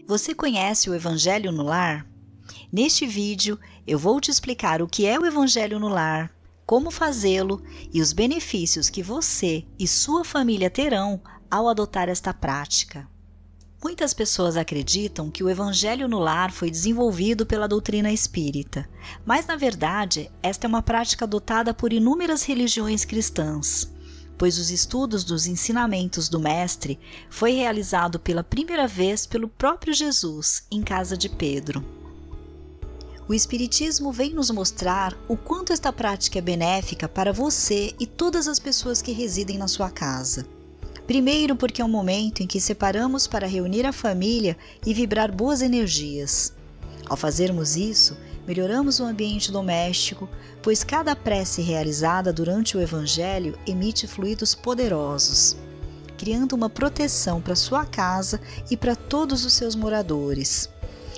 Você conhece o Evangelho no Lar? Neste vídeo, eu vou te explicar o que é o Evangelho no Lar, como fazê-lo e os benefícios que você e sua família terão ao adotar esta prática. Muitas pessoas acreditam que o Evangelho no Lar foi desenvolvido pela doutrina espírita, mas na verdade esta é uma prática adotada por inúmeras religiões cristãs, pois os estudos dos ensinamentos do Mestre foi realizado pela primeira vez pelo próprio Jesus em casa de Pedro. O Espiritismo vem nos mostrar o quanto esta prática é benéfica para você e todas as pessoas que residem na sua casa. Primeiro, porque é um momento em que separamos para reunir a família e vibrar boas energias. Ao fazermos isso, melhoramos o ambiente doméstico, pois cada prece realizada durante o Evangelho emite fluidos poderosos, criando uma proteção para sua casa e para todos os seus moradores,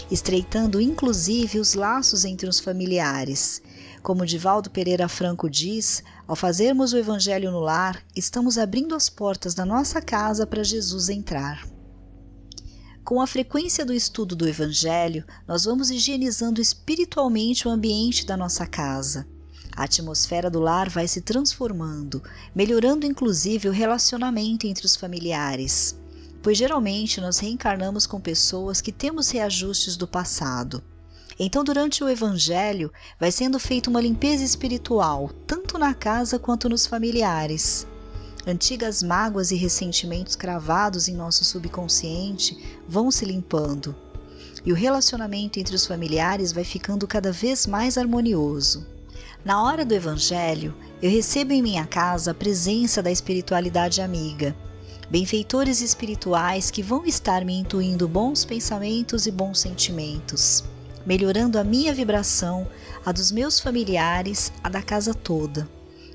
estreitando inclusive os laços entre os familiares. Como Divaldo Pereira Franco diz, ao fazermos o Evangelho no Lar, estamos abrindo as portas da nossa casa para Jesus entrar. Com a frequência do estudo do Evangelho, nós vamos higienizando espiritualmente o ambiente da nossa casa. A atmosfera do lar vai se transformando, melhorando inclusive o relacionamento entre os familiares, pois geralmente nós reencarnamos com pessoas que temos reajustes do passado. Então, durante o Evangelho, vai sendo feita uma limpeza espiritual, tanto na casa quanto nos familiares. Antigas mágoas e ressentimentos cravados em nosso subconsciente vão se limpando, e o relacionamento entre os familiares vai ficando cada vez mais harmonioso. Na hora do Evangelho, eu recebo em minha casa a presença da espiritualidade amiga, benfeitores espirituais que vão estar me intuindo bons pensamentos e bons sentimentos, melhorando a minha vibração, a dos meus familiares, a da casa toda.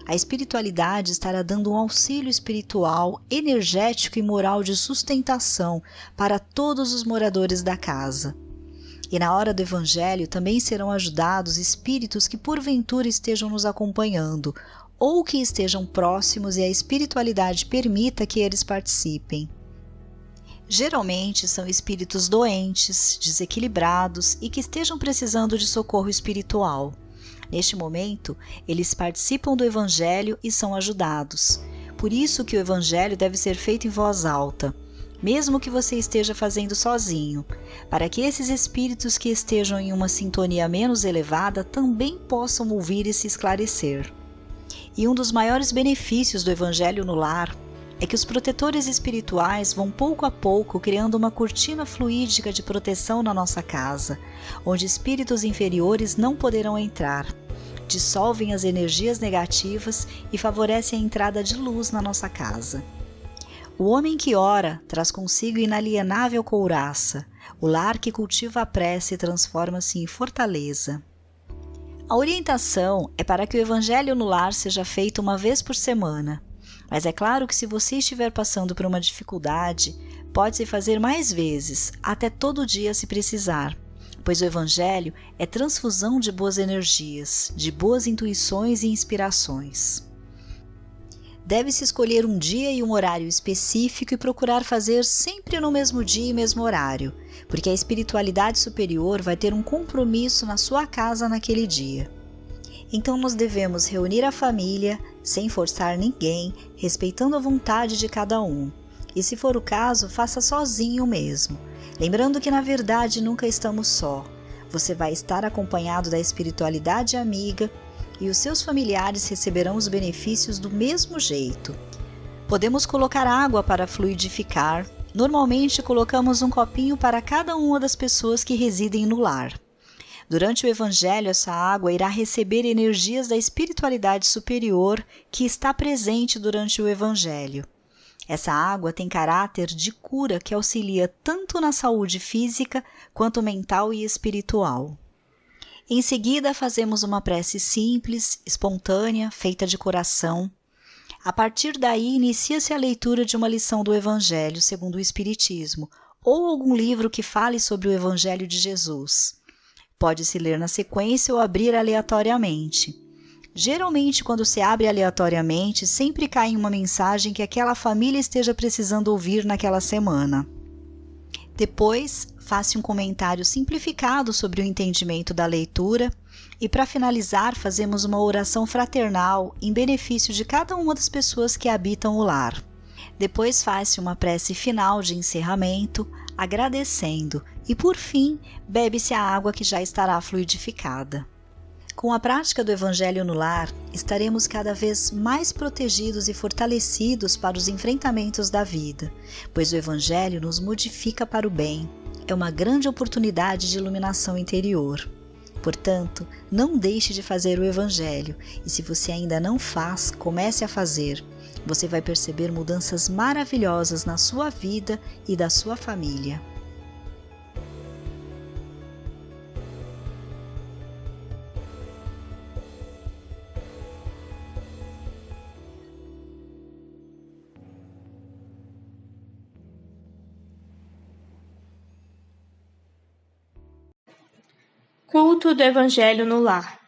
A espiritualidade estará dando um auxílio espiritual, energético e moral de sustentação para todos os moradores da casa. E na hora do Evangelho também serão ajudados espíritos que porventura estejam nos acompanhando, ou que estejam próximos e a espiritualidade permita que eles participem. Geralmente são espíritos doentes, desequilibrados e que estejam precisando de socorro espiritual. Neste momento, eles participam do Evangelho e são ajudados. Por isso que o Evangelho deve ser feito em voz alta, mesmo que você esteja fazendo sozinho, para que esses espíritos que estejam em uma sintonia menos elevada também possam ouvir e se esclarecer. E um dos maiores benefícios do Evangelho no Lar é que os protetores espirituais vão pouco a pouco criando uma cortina fluídica de proteção na nossa casa, onde espíritos inferiores não poderão entrar, dissolvem as energias negativas e favorecem a entrada de luz na nossa casa. O homem que ora traz consigo inalienável couraça, o lar que cultiva a prece transforma-se em fortaleza. A orientação é para que o Evangelho no Lar seja feito uma vez por semana. Mas é claro que se você estiver passando por uma dificuldade, pode-se fazer mais vezes, até todo dia se precisar, pois o Evangelho é transfusão de boas energias, de boas intuições e inspirações. Deve-se escolher um dia e um horário específico e procurar fazer sempre no mesmo dia e mesmo horário, porque a espiritualidade superior vai ter um compromisso na sua casa naquele dia. Então nós devemos reunir a família, sem forçar ninguém, respeitando a vontade de cada um. E se for o caso, faça sozinho mesmo. Lembrando que na verdade nunca estamos só. Você vai estar acompanhado da espiritualidade amiga e os seus familiares receberão os benefícios do mesmo jeito. Podemos colocar água para fluidificar. Normalmente colocamos um copinho para cada uma das pessoas que residem no lar. Durante o Evangelho, essa água irá receber energias da espiritualidade superior que está presente durante o Evangelho. Essa água tem caráter de cura que auxilia tanto na saúde física quanto mental e espiritual. Em seguida, fazemos uma prece simples, espontânea, feita de coração. A partir daí, inicia-se a leitura de uma lição do Evangelho segundo o Espiritismo, ou algum livro que fale sobre o Evangelho de Jesus. Pode-se ler na sequência ou abrir aleatoriamente. Geralmente, quando se abre aleatoriamente, sempre cai uma mensagem que aquela família esteja precisando ouvir naquela semana. Depois, faça um comentário simplificado sobre o entendimento da leitura e, para finalizar, fazemos uma oração fraternal em benefício de cada uma das pessoas que habitam o lar. Depois, faça uma prece final de encerramento, agradecendo e, por fim, bebe-se a água que já estará fluidificada. Com a prática do Evangelho no lar, estaremos cada vez mais protegidos e fortalecidos para os enfrentamentos da vida, pois o Evangelho nos modifica para o bem. É uma grande oportunidade de iluminação interior. Portanto, não deixe de fazer o Evangelho, e se você ainda não faz, comece a fazer. Você vai perceber mudanças maravilhosas na sua vida e da sua família. Culto do Evangelho no lar.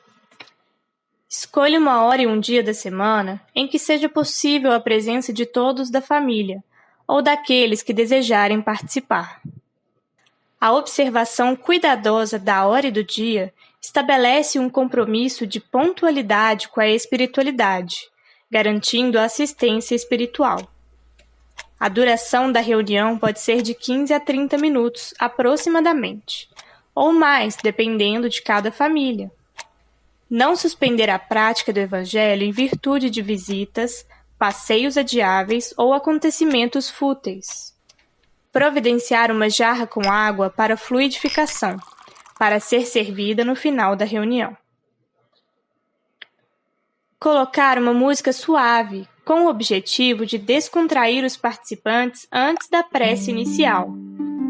Escolha uma hora e um dia da semana em que seja possível a presença de todos da família ou daqueles que desejarem participar. A observação cuidadosa da hora e do dia estabelece um compromisso de pontualidade com a espiritualidade, garantindo a assistência espiritual. A duração da reunião pode ser de 15 a 30 minutos, aproximadamente, ou mais, dependendo de cada família. Não suspender a prática do Evangelho em virtude de visitas, passeios adiáveis ou acontecimentos fúteis. Providenciar uma jarra com água para fluidificação, para ser servida no final da reunião. Colocar uma música suave, com o objetivo de descontrair os participantes antes da prece inicial.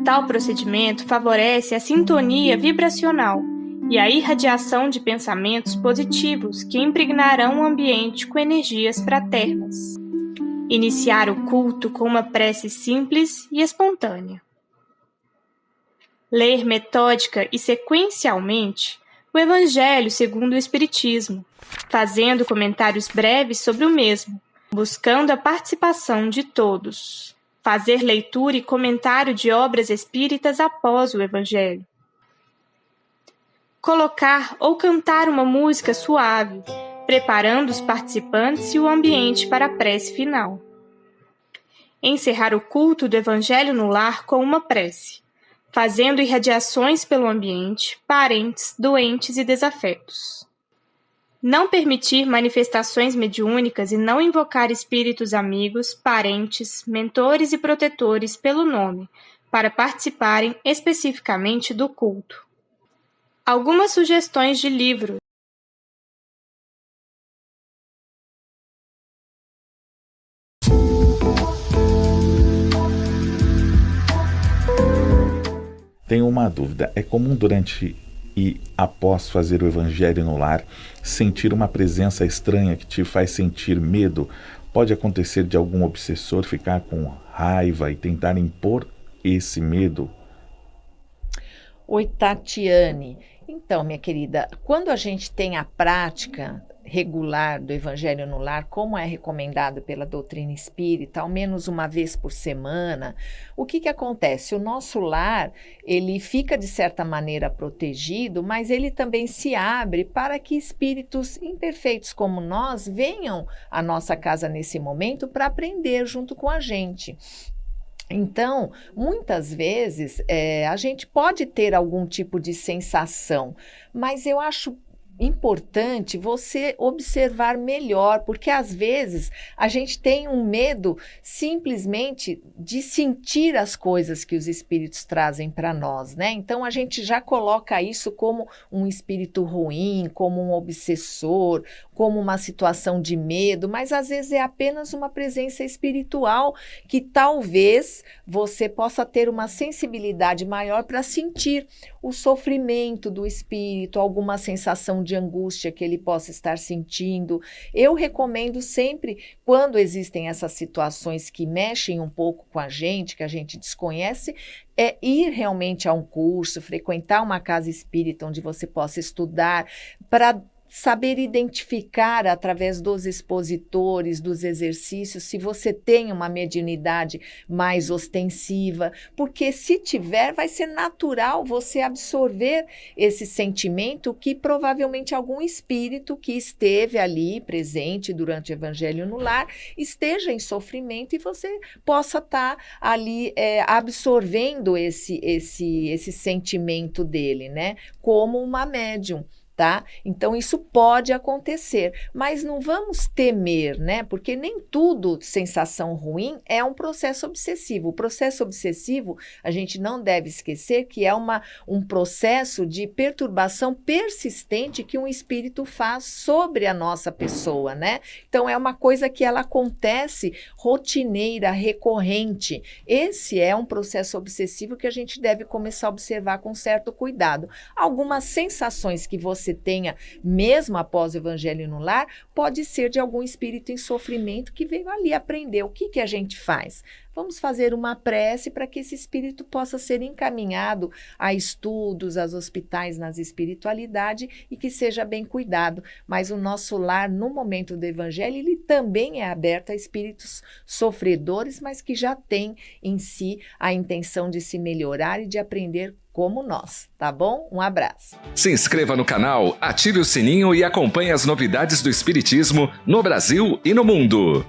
Tal procedimento favorece a sintonia vibracional e a irradiação de pensamentos positivos que impregnarão o ambiente com energias fraternas. Iniciar o culto com uma prece simples e espontânea. Ler metódica e sequencialmente o Evangelho segundo o Espiritismo, fazendo comentários breves sobre o mesmo, buscando a participação de todos. Fazer leitura e comentário de obras espíritas após o Evangelho. Colocar ou cantar uma música suave, preparando os participantes e o ambiente para a prece final. Encerrar o culto do Evangelho no lar com uma prece, fazendo irradiações pelo ambiente, parentes, doentes e desafetos. Não permitir manifestações mediúnicas e não invocar espíritos amigos, parentes, mentores e protetores pelo nome, para participarem especificamente do culto. Algumas sugestões de livro. Tenho uma dúvida. É comum durante e após fazer o Evangelho no lar, sentir uma presença estranha que te faz sentir medo? Pode acontecer de algum obsessor ficar com raiva e tentar impor esse medo? Oi, Tatiane. Então, minha querida, quando a gente tem a prática regular do Evangelho no lar, como é recomendado pela doutrina espírita, ao menos uma vez por semana, o que acontece? O nosso lar, ele fica de certa maneira protegido, mas ele também se abre para que espíritos imperfeitos como nós venham à nossa casa nesse momento para aprender junto com a gente. Então, muitas vezes, a gente pode ter algum tipo de sensação, mas eu acho importante você observar melhor, porque às vezes a gente tem um medo simplesmente de sentir as coisas que os espíritos trazem para nós, né? Então a gente já coloca isso como um espírito ruim, como um obsessor, como uma situação de medo, mas às vezes é apenas uma presença espiritual que talvez você possa ter uma sensibilidade maior para sentir o sofrimento do espírito, alguma sensação de angústia que ele possa estar sentindo. Eu recomendo sempre, quando existem essas situações que mexem um pouco com a gente, que a gente desconhece, é ir realmente a um curso, frequentar uma casa espírita onde você possa estudar, para saber identificar através dos expositores, dos exercícios, se você tem uma mediunidade mais ostensiva, porque se tiver, vai ser natural você absorver esse sentimento que provavelmente algum espírito que esteve ali presente durante o Evangelho no Lar esteja em sofrimento e você possa estar ali absorvendo esse sentimento dele, né? Como uma médium. Tá? Então, isso pode acontecer, mas não vamos temer, né? Porque nem tudo sensação ruim é um processo obsessivo. O processo obsessivo, a gente não deve esquecer que é um processo de perturbação persistente que um espírito faz sobre a nossa pessoa, né? Então, é uma coisa que ela acontece rotineira, recorrente. Esse é um processo obsessivo que a gente deve começar a observar com certo cuidado. Algumas sensações que você tenha, mesmo após o Evangelho no Lar, pode ser de algum espírito em sofrimento que veio ali aprender. O que a gente faz? Vamos fazer uma prece para que esse espírito possa ser encaminhado a estudos, aos hospitais nas espiritualidade e que seja bem cuidado. Mas o nosso lar, no momento do Evangelho, ele também é aberto a espíritos sofredores, mas que já têm em si a intenção de se melhorar e de aprender como nós, tá bom? Um abraço. Se inscreva no canal, ative o sininho e acompanhe as novidades do Espiritismo no Brasil e no mundo.